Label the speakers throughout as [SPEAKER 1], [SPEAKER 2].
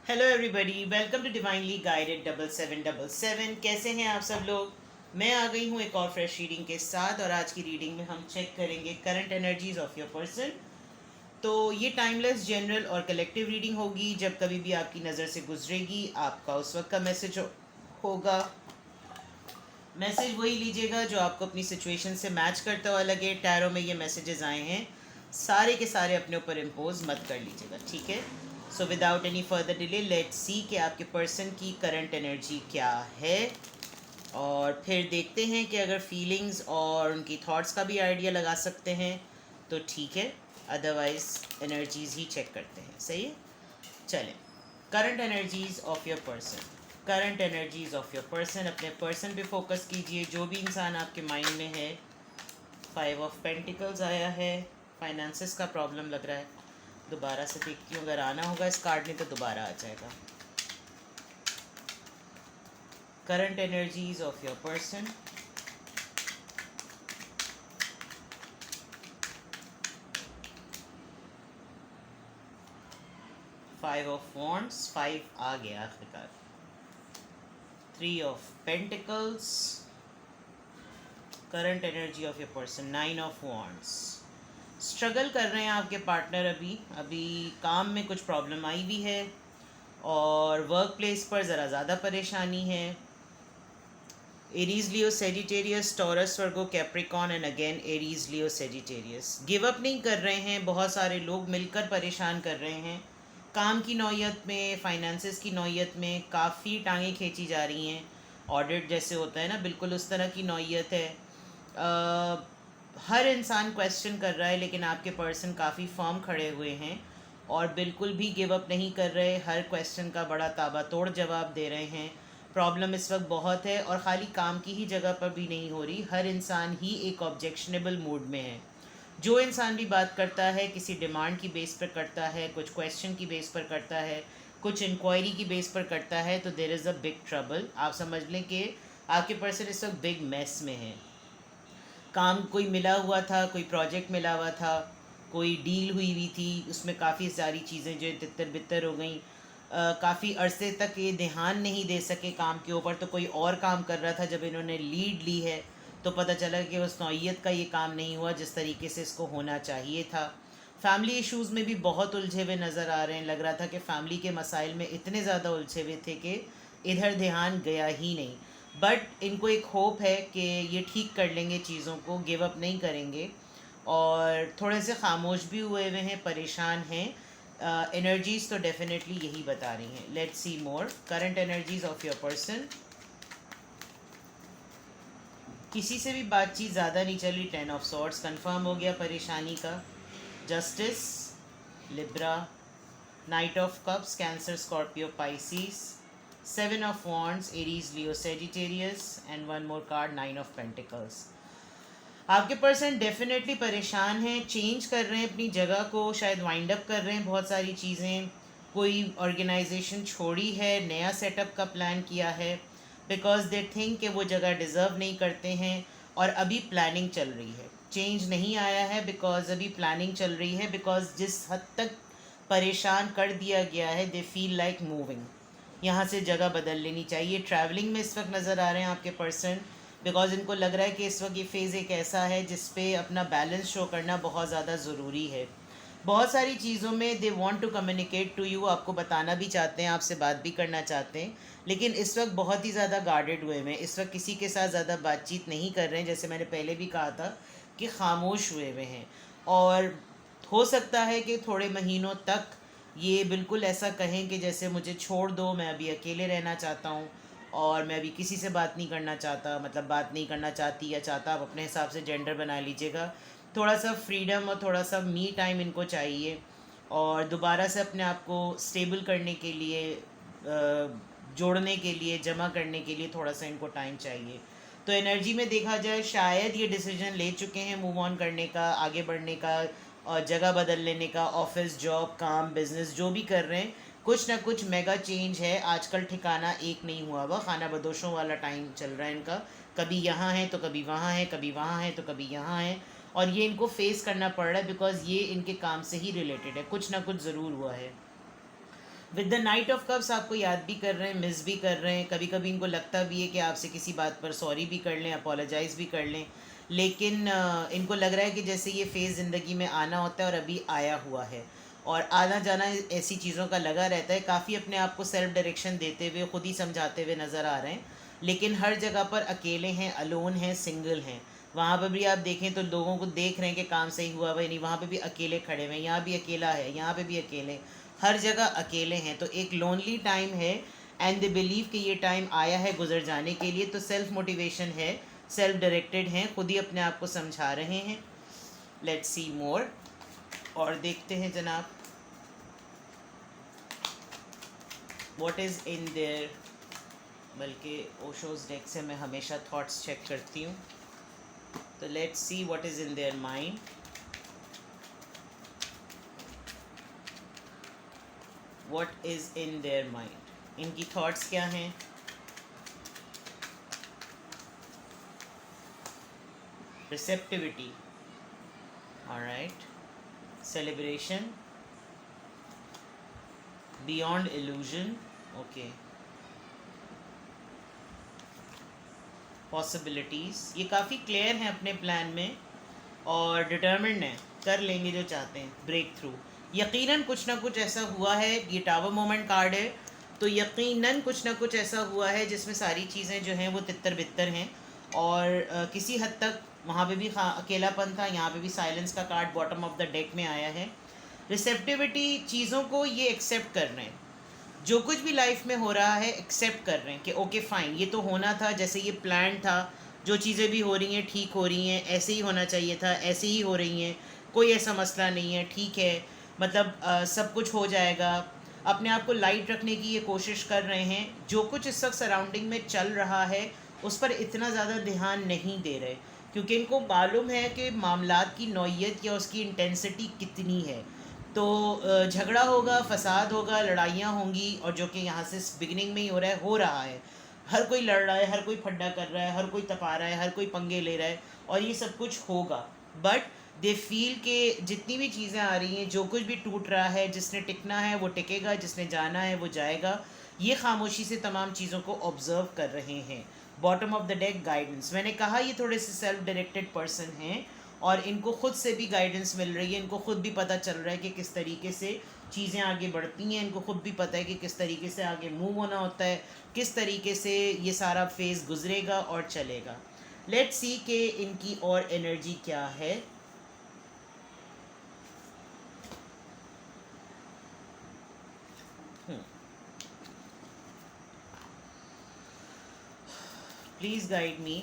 [SPEAKER 1] Hello everybody, welcome to divinely guided 7777। कैसे हैं आप सब लोग। मैं आ गई हूँ एक और फ्रेश रीडिंग के साथ, और आज की रीडिंग में हम चेक करेंगे current energies of your person. तो ये टाइमलेस, जनरल और कलेक्टिव रीडिंग होगी। जब कभी भी आपकी नज़र से गुजरेगी, आपका उस वक्त का मैसेज होगा। मैसेज वही लीजिएगा जो आपको अपनी सिचुएशन से मैच करता हुआ लगे। टैरो में ये मैसेजेस आए हैं, सारे के सारे अपने ऊपर इम्पोज मत कर लीजिएगा, ठीक है। So without any further delay, let's see कि आपके पर्सन की करंट एनर्जी क्या है, और फिर देखते हैं कि अगर फीलिंग्स और उनकी थॉट्स का भी आइडिया लगा सकते हैं तो ठीक है, अदरवाइज एनर्जीज ही चेक करते हैं। सही है, चलें। Current energies of your person. Current energies of your person, अपने पर्सन पे फोकस कीजिए, जो भी इंसान आपके माइंड में है। 5 ऑफ पेंटिकल्स आया है, फाइनेंसिस का प्रॉब्लम लग रहा है। दोबारा से देखती हूँ, अगर आना होगा इस कार्ड में तो दोबारा आ जाएगा। Current energies of your person. Five of wands, 5 आ गया आखिरकार। 3 of pentacles. Current energy of your person, 9 of wands. Struggle कर रहे हैं आपके पार्टनर। अभी अभी काम में कुछ प्रॉब्लम आई भी है, और वर्क प्लेस पर ज़रा ज़्यादा परेशानी है। Aries Leo Sagittarius, Taurus Virgo Capricorn and again Aries Leo Sagittarius. Give up नहीं कर रहे हैं, बहुत सारे लोग मिलकर परेशान कर रहे हैं। काम की नौयत में, फाइनेंसेस की नौयत में काफ़ी टांगें खींची जा रही हैं। ऑडिट जैसे होता है ना, बिल्कुल उस तरह की नौयत है। हर इंसान क्वेश्चन कर रहा है, लेकिन आपके पर्सन काफ़ी फर्म खड़े हुए हैं और बिल्कुल भी गिव अप नहीं कर रहे। हर क्वेश्चन का बड़ा ताबड़तोड़ जवाब दे रहे हैं। प्रॉब्लम इस वक्त बहुत है, और ख़ाली काम की ही जगह पर भी नहीं हो रही, हर इंसान ही एक ऑब्जेक्शनेबल मूड में है। जो इंसान भी बात करता है, किसी डिमांड की बेस पर करता है, कुछ क्वेश्चन की बेस पर करता है, कुछ इंक्वायरी की बेस पर करता है, तो there is a big trouble. आप समझ लें कि आपके पर्सन इस वक्त बिग मेस में है। काम कोई मिला हुआ था, कोई प्रोजेक्ट मिला हुआ था, कोई डील हुई हुई थी, उसमें काफ़ी सारी चीज़ें जो तितर बितर हो गई। काफ़ी अरसे तक ये ध्यान नहीं दे सके काम के ऊपर, तो कोई और काम कर रहा था। जब इन्होंने लीड ली है तो पता चला कि उस नौइयत का ये काम नहीं हुआ जिस तरीके से इसको होना चाहिए था। फैमिली इश्यूज़ में भी बहुत उलझे हुए नज़र आ रहे हैं। लग रहा था कि फ़ैमिली के मसाइल में इतने ज़्यादा उलझे हुए थे कि इधर ध्यान गया ही नहीं। बट इनको एक होप है कि ये ठीक कर लेंगे चीज़ों को, गिव अप नहीं करेंगे। और थोड़े से खामोश भी हुए हुए हैं, परेशान हैं। एनर्जीज़ तो डेफिनेटली यही बता रही हैं। Let's see more current energies of your person. किसी से भी बातचीत ज़्यादा नहीं चली। 10 ऑफ सॉर्ड्स कंफर्म हो गया परेशानी का। Justice, Libra, Knight of Cups, Cancer, Scorpio, Pisces, 7 of Wands, Aries, Leo, Sagittarius, and one more card, 9 of Pentacles. आपके पर्सन डेफिनेटली परेशान हैं, चेंज कर रहे हैं अपनी जगह को, शायद वाइंड अप कर रहे हैं बहुत सारी चीज़ें। कोई ऑर्गेनाइजेशन छोड़ी है, नया सेटअप का प्लान किया है, बिकॉज दे थिंक कि वो जगह डिज़र्व नहीं करते हैं। और अभी प्लानिंग चल रही है, चेंज नहीं आया है, बिकॉज अभी प्लानिंग चल रही है। बिकॉज जिस हद तक परेशान कर दिया गया है, दे फील लाइक मूविंग, यहाँ से जगह बदल लेनी चाहिए। ट्रैवलिंग में इस वक्त नज़र आ रहे हैं आपके पर्सन, बिकॉज इनको लग रहा है कि इस वक्त ये फेज़ एक ऐसा है जिस पे अपना बैलेंस शो करना बहुत ज़्यादा ज़रूरी है। बहुत सारी चीज़ों में they want to communicate to you, आपको बताना भी चाहते हैं, आपसे बात भी करना चाहते हैं, लेकिन इस वक्त बहुत ही ज़्यादा गार्डेड हुए हैं। इस वक्त किसी के साथ ज़्यादा बातचीत नहीं कर रहे हैं, जैसे मैंने पहले भी कहा था कि खामोश हुए हुए हैं। और हो सकता है कि थोड़े महीनों तक ये बिल्कुल ऐसा कहें कि जैसे मुझे छोड़ दो, मैं अभी अकेले रहना चाहता हूँ, और मैं अभी किसी से बात नहीं करना चाहता, मतलब बात नहीं करना चाहती या चाहता, आप अपने हिसाब से जेंडर बना लीजिएगा। थोड़ा सा फ्रीडम और थोड़ा सा मी टाइम इनको चाहिए, और दोबारा से अपने आप को स्टेबल करने के लिए, जोड़ने के लिए, जमा करने के लिए थोड़ा सा इनको टाइम चाहिए। तो एनर्जी में देखा जाए, शायद ये डिसीजन ले चुके हैं मूव ऑन करने का, आगे बढ़ने का, और जगह बदल लेने का। ऑफिस, जॉब, काम, बिजनेस जो भी कर रहे हैं, कुछ ना कुछ मेगा चेंज है। आजकल ठिकाना एक नहीं हुआ हुआ, खाना बदोशों वाला टाइम चल रहा है इनका। कभी यहाँ है तो कभी वहाँ है, कभी वहाँ है तो कभी यहाँ है, और ये इनको फेस करना पड़ रहा है, बिकॉज ये इनके काम से ही रिलेटेड है, कुछ ना कुछ ज़रूर हुआ है। With the night of cups आपको याद भी कर रहे हैं, मिस भी कर रहे हैं, कभी कभी इनको लगता भी है कि आपसे किसी बात पर सॉरी भी कर लें, अपोलोजाइज़ भी कर लें, लेकिन इनको लग रहा है कि जैसे ये फेज़ ज़िंदगी में आना होता है और अभी आया हुआ है, और आना जाना ऐसी चीज़ों का लगा रहता है। काफ़ी अपने आप को सेल्फ डायरेक्शन देते हुए, खुद ही समझाते हुए नज़र आ रहे हैं, लेकिन हर जगह पर अकेले हैं, अलोन हैं, सिंगल हैं। वहाँ पर भी आप देखें तो लोगों को देख रहे हैं कि काम सही हुआ भाई नहीं, वहाँ पे भी अकेले खड़े हुए हैं, यहाँ भी अकेला है, यहाँ पे भी अकेले, हर जगह अकेले हैं। तो एक लोनली टाइम है, एंड दे बिलीव कि ये टाइम आया है गुजर जाने के लिए। तो सेल्फ मोटिवेशन है, सेल्फ डायरेक्टेड हैं, खुद ही अपने आप को समझा रहे हैं। लेट्स सी मोर, और देखते हैं जनाब व्हाट इज़ इन देयर। बल्कि ओशोज डेक से मैं हमेशा थॉट्स चेक करती हूँ, तो let's see what is in their mind. What is in their mind, इनकी थॉट्स क्या हैं। Receptivity, alright, celebration, beyond illusion, okay, possibilities. ये काफ़ी क्लियर हैं अपने प्लान में और डिटर्मिन्ड हैं, कर लेंगे जो चाहते हैं, ब्रेक थ्रू। यकीनन कुछ ना कुछ ऐसा हुआ है, ये टावर मोमेंट कार्ड है, तो यकीनन कुछ ना कुछ ऐसा हुआ है जिसमें सारी चीज़ें जो हैं वो तितर बितर हैं, और किसी हद तक वहाँ पे भी अकेलापन था, यहाँ पे भी साइलेंस का card bottom of the deck में आया है। रिसेप्टिविटी, चीज़ों को ये एक्सेप्ट कर रहे हैं, जो कुछ भी लाइफ में हो रहा है एक्सेप्ट कर रहे हैं कि ओके फाइन, ये तो होना था, जैसे ये प्लान था, जो चीज़ें भी हो रही हैं ठीक हो रही हैं, ऐसे ही होना चाहिए था, ऐसे ही हो रही हैं, कोई ऐसा मसला नहीं है, ठीक है, मतलब सब कुछ हो जाएगा। अपने आप को लाइट रखने की ये कोशिश कर रहे हैं, जो कुछ इस वक्त सराउंडिंग में चल रहा है उस पर इतना ज़्यादा ध्यान नहीं दे रहे, क्योंकि इनको मालूम है कि मामलात की नौइयत या उसकी इंटेंसिटी कितनी है। तो झगड़ा होगा, फसाद होगा, लड़ाइयाँ होंगी, और जो कि यहाँ से बिगिनिंग में ही हो रहा है। हर कोई लड़ रहा है, हर कोई फड्डा कर रहा है, हर कोई तपा रहा है, हर कोई पंगे ले रहा है, और ये सब कुछ होगा। बट दे फील कि जितनी भी चीज़ें आ रही हैं, जो कुछ भी टूट रहा है, जिसने टिकना है वो टिकेगा, जिसने जाना है वो जाएगा। ये खामोशी से तमाम चीज़ों को ऑब्ज़र्व कर रहे हैं। Bottom of the deck, guidance. मैंने कहा ये थोड़े से सेल्फ डायरेक्टेड पर्सन हैं, और इनको खुद से भी गाइडेंस मिल रही है, इनको खुद भी पता चल रहा है कि किस तरीके से चीज़ें आगे बढ़ती हैं, इनको खुद भी पता है कि किस तरीके से आगे मूव होना होता है, किस तरीके से ये सारा फेज़ गुजरेगा और चलेगा। लेट्स सी कि इनकी और एनर्जी क्या है। प्लीज़ गाइड मी,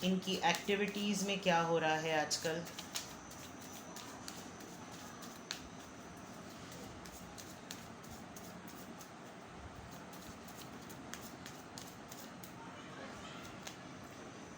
[SPEAKER 1] इनकी एक्टिविटीज़ में क्या हो रहा है आजकल।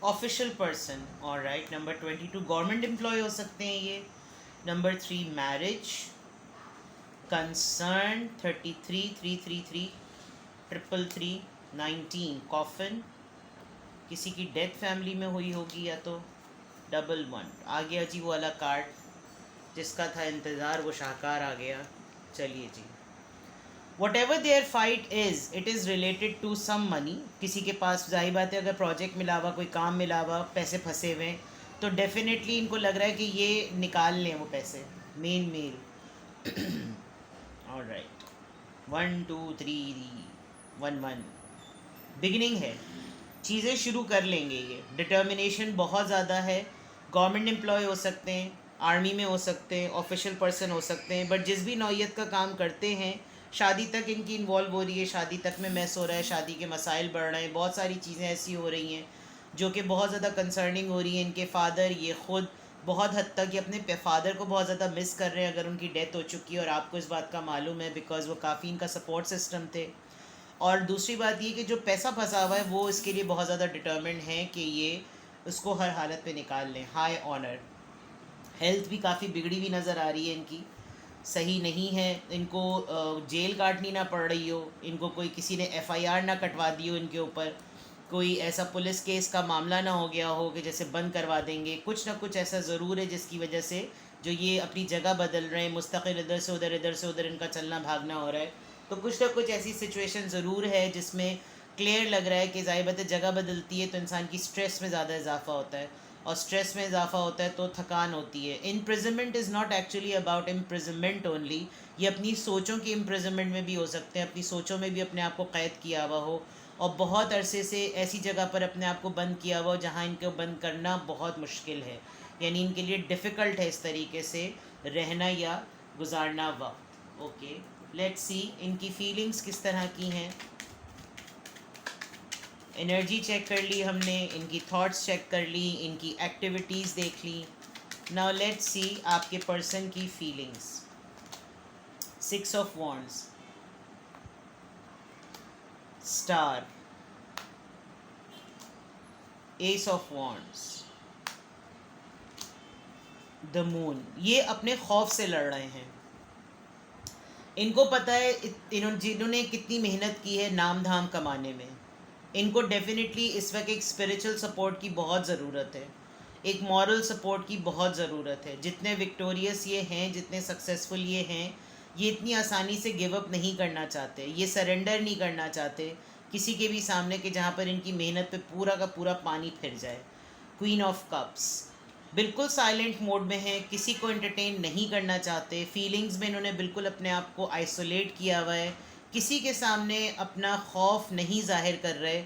[SPEAKER 1] Official person, alright. Number 22 government employ हो सकते हैं ये। नंबर 3 मैरिज, कंसर्न, 33 333 333 19 कॉफिन, किसी की डेथ फैमिली में हुई होगी, या तो डबल 1 आ गया जी, वो वाला कार्ड जिसका था इंतज़ार, वो शाहकार आ गया। चलिए जी, whatever there fight is, it is related to some money. किसी के पास जाहिर बात है, अगर प्रोजेक्ट मिला हुआ, कोई काम मिला हुआ, पैसे फंसे हुए, तो डेफिनेटली इनको लग रहा है कि ये निकाल लें वो पैसे। मेन मेल, ऑलराइट, 1 2 3 1 1 बिगिनिंग है, चीज़ें शुरू कर लेंगे ये। डिटर्मिनेशन बहुत ज़्यादा है। गवर्नमेंट एम्प्लॉय हो सकते हैं, आर्मी में हो सकते हैं, ऑफिशियल पर्सन हो सकते हैं, बट जिस भी नौइयत का काम करते हैं, शादी तक इनकी इन्वॉल्व हो रही है, शादी तक में मैस हो रहा है, शादी के मसाइल बढ़ रहे हैं, बहुत सारी चीज़ें ऐसी हो रही हैं जो कि बहुत ज़्यादा कंसर्निंग हो रही है। इनके फादर, ये ख़ुद बहुत हद तक ये अपने फादर को बहुत ज़्यादा मिस कर रहे हैं, अगर उनकी डेथ हो चुकी है, और आपको इस बात का मालूम है बिकॉज़ वो काफ़ी इनका सपोर्ट सिस्टम थे। और दूसरी बात ये कि जो पैसा फंसा हुआ है वो इसके लिए बहुत ज़्यादा डिटर्मिन्ड है कि ये उसको हर हालत पे निकाल लें। हाई ऑनर, हेल्थ भी काफ़ी बिगड़ी हुई नज़र आ रही है इनकी, सही नहीं है। इनको जेल काटनी ना पड़ रही हो, इनको कोई किसी ने एफआईआर ना कटवा दी हो इनके ऊपर, कोई ऐसा पुलिस केस का मामला ना हो गया हो कि जैसे बंद करवा देंगे। कुछ ना कुछ ऐसा ज़रूर है जिसकी वजह से जो ये अपनी जगह बदल रहे हैं, मुस्तकिल इधर से उधर इनका चलना भागना हो रहा है, तो कुछ ना कुछ ऐसी सिचुएशन ज़रूर है जिसमें क्लियर लग रहा है कि ज़ाहिर बात है जगह बदलती है तो इंसान की स्ट्रेस में ज़्यादा इजाफा होता है, और स्ट्रेस में इजाफा होता है तो थकान होती है. Imprisonment is not actually about imprisonment only. ये अपनी सोचों की इम्प्रिजनमेंट में भी हो सकते हैं, अपनी सोचों में भी अपने आप को कैद किया हुआ हो, और बहुत अरसे से ऐसी जगह पर अपने आप को बंद किया हुआ हो जहाँ इनको बंद करना बहुत मुश्किल है, यानी इनके लिए डिफ़िकल्ट है इस तरीके से रहना या गुजारना वक्त. ओके, लेट्स सी इनकी फीलिंग्स किस तरह की हैं. एनर्जी चेक कर ली हमने, इनकी थॉट्स चेक कर ली, इनकी एक्टिविटीज़ देख ली. नाउ लेट्स सी आपके पर्सन की feelings. 6 of wands, star, S of wands, the moon. ये अपने खौफ से लड़ रहे हैं. इनको पता है जिन्होंने कितनी मेहनत की है नाम धाम कमाने में, इनको डेफिनेटली इस वक्त एक स्पिरिचुअल सपोर्ट की बहुत ज़रूरत है, एक मॉरल सपोर्ट की बहुत ज़रूरत है. जितने विक्टोरियस ये हैं, जितने सक्सेसफुल ये हैं, ये इतनी आसानी से गिव अप नहीं करना चाहते, ये सरेंडर नहीं करना चाहते किसी के भी सामने के जहाँ पर इनकी मेहनत पे पूरा का पूरा पानी फिर जाए. क्वीन ऑफ कप्स बिल्कुल साइलेंट मोड में है, किसी को एंटरटेन नहीं करना चाहते. फीलिंग्स में इन्होंने बिल्कुल अपने आप को आइसोलेट किया हुआ है, किसी के सामने अपना खौफ नहीं जाहिर कर रहे,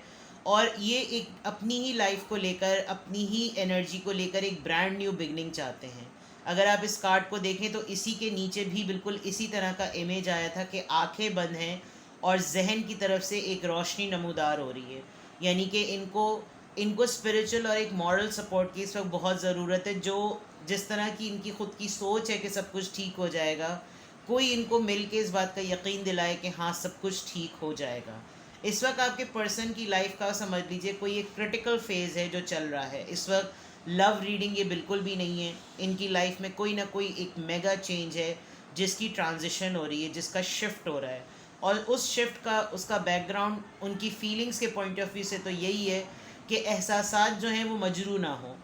[SPEAKER 1] और ये एक अपनी ही लाइफ को लेकर, अपनी ही एनर्जी को लेकर एक ब्रांड न्यू बिगनिंग चाहते हैं. अगर आप इस कार्ड को देखें तो इसी के नीचे भी बिल्कुल इसी तरह का इमेज आया था कि आंखें बंद हैं और जहन की तरफ से एक रोशनी नमूदार हो रही है, यानी कि इनको स्पिरिचुअल और एक मॉरल सपोर्ट की इस वक्त बहुत ज़रूरत है. जो जिस तरह की इनकी ख़ुद की सोच है कि सब कुछ ठीक हो जाएगा, कोई इनको मिल के इस बात का यकीन दिलाए कि हाँ सब कुछ ठीक हो जाएगा. इस वक्त आपके पर्सन की लाइफ का समझ लीजिए कोई एक क्रिटिकल फेज़ है जो चल रहा है. इस वक्त लव रीडिंग ये बिल्कुल भी नहीं है. इनकी लाइफ में कोई ना कोई एक मेगा चेंज है जिसकी ट्रांजिशन हो रही है, जिसका शिफ्ट हो रहा है, और उस शिफ्ट का उसका बैकग्राउंड उनकी फीलिंग्स के पॉइंट ऑफ व्यू से तो यही है कि एहसासात जो हैं वो मजरू ना हो.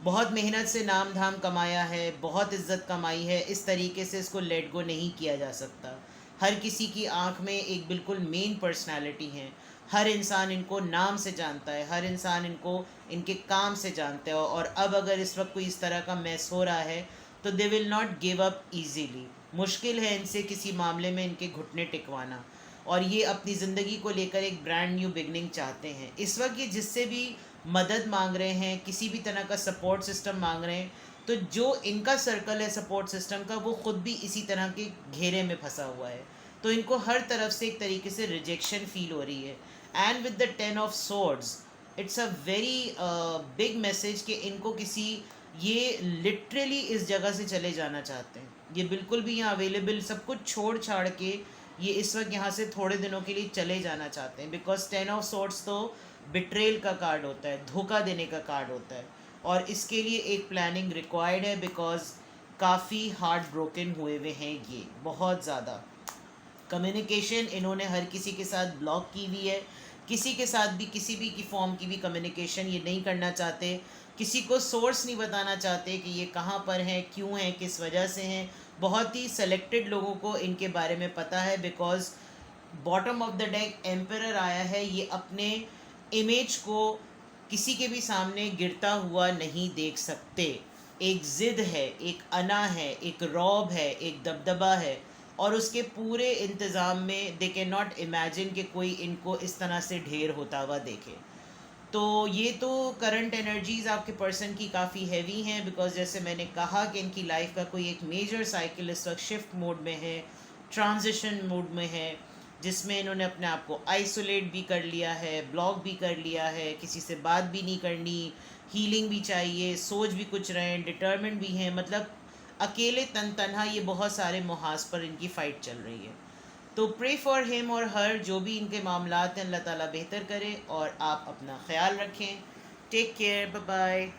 [SPEAKER 1] बहुत मेहनत से नाम धाम कमाया है, बहुत इज़्ज़त कमाई है, इस तरीके से इसको लेट गो नहीं किया जा सकता. हर किसी की आंख में एक बिल्कुल मेन पर्सनालिटी है. हर इंसान इनको नाम से जानता है, हर इंसान इनको इनके काम से जानता है, और अब अगर इस वक्त कोई इस तरह का मैस हो रहा है तो they will not give up easily. मुश्किल है इनसे किसी मामले में इनके घुटने टिकवाना, और ये अपनी ज़िंदगी को लेकर एक ब्रांड न्यू बिगनिंग चाहते हैं. इस वक्त ये जिससे भी मदद मांग रहे हैं, किसी भी तरह का सपोर्ट सिस्टम मांग रहे हैं, तो जो इनका सर्कल है सपोर्ट सिस्टम का वो ख़ुद भी इसी तरह के घेरे में फंसा हुआ है. तो इनको हर तरफ से एक तरीके से रिजेक्शन फील हो रही है. And with the 10 of swords it's a very big message कि इनको किसी, ये लिटरली इस जगह से चले जाना चाहते हैं. ये बिल्कुल भी यहाँ अवेलेबल सब कुछ छोड़ छाड़ के ये इस वक्त यहाँ से थोड़े दिनों के लिए चले जाना चाहते हैं. बिकॉज 10 ऑफ सोर्ड्स तो बिट्रेल का कार्ड होता है, धोखा देने का कार्ड होता है, और इसके लिए एक प्लानिंग रिक्वायर्ड है. बिकॉज काफ़ी हार्ट ब्रोकन हुए हुए हैं ये, बहुत ज़्यादा. कम्युनिकेशन इन्होंने हर किसी के साथ ब्लॉक की हुई है. किसी के साथ भी किसी भी की फॉर्म की भी कम्युनिकेशन ये नहीं करना चाहते. किसी को सोर्स नहीं बताना चाहते कि ये कहाँ पर हैं, क्यों हैं, किस वजह से हैं. बहुत ही सेलेक्टेड लोगों को इनके बारे में पता है. Because bottom of the deck emperor आया है. ये अपने इमेज को किसी के भी सामने गिरता हुआ नहीं देख सकते. एक ज़िद है, एक अना है, एक रौब है, एक दबदबा है, और उसके पूरे इंतज़ाम में दे कैन नॉट इमेजिन कि कोई इनको इस तरह से ढेर होता हुआ देखे. तो ये तो करंट एनर्जीज़ आपके पर्सन की काफ़ी हैवी हैं. बिकॉज जैसे मैंने कहा कि इनकी लाइफ का कोई एक मेजर साइकिल इस वक्त शिफ्ट मोड में है, ट्रांजिशन मोड में है, जिसमें इन्होंने अपने आप को आइसोलेट भी कर लिया है, ब्लॉक भी कर लिया है, किसी से बात भी नहीं करनी, हीलिंग भी चाहिए, सोच भी कुछ रहे हैं, डिटर्मिनेंट भी हैं. मतलब अकेले तन्हा ये बहुत सारे मुहाज पर इनकी फ़ाइट चल रही है. तो प्रे फॉर हिम और हर, जो भी इनके मामलात हैं अल्लाह ताला बेहतर करे, और आप अपना ख्याल रखें. Take care, bye bye.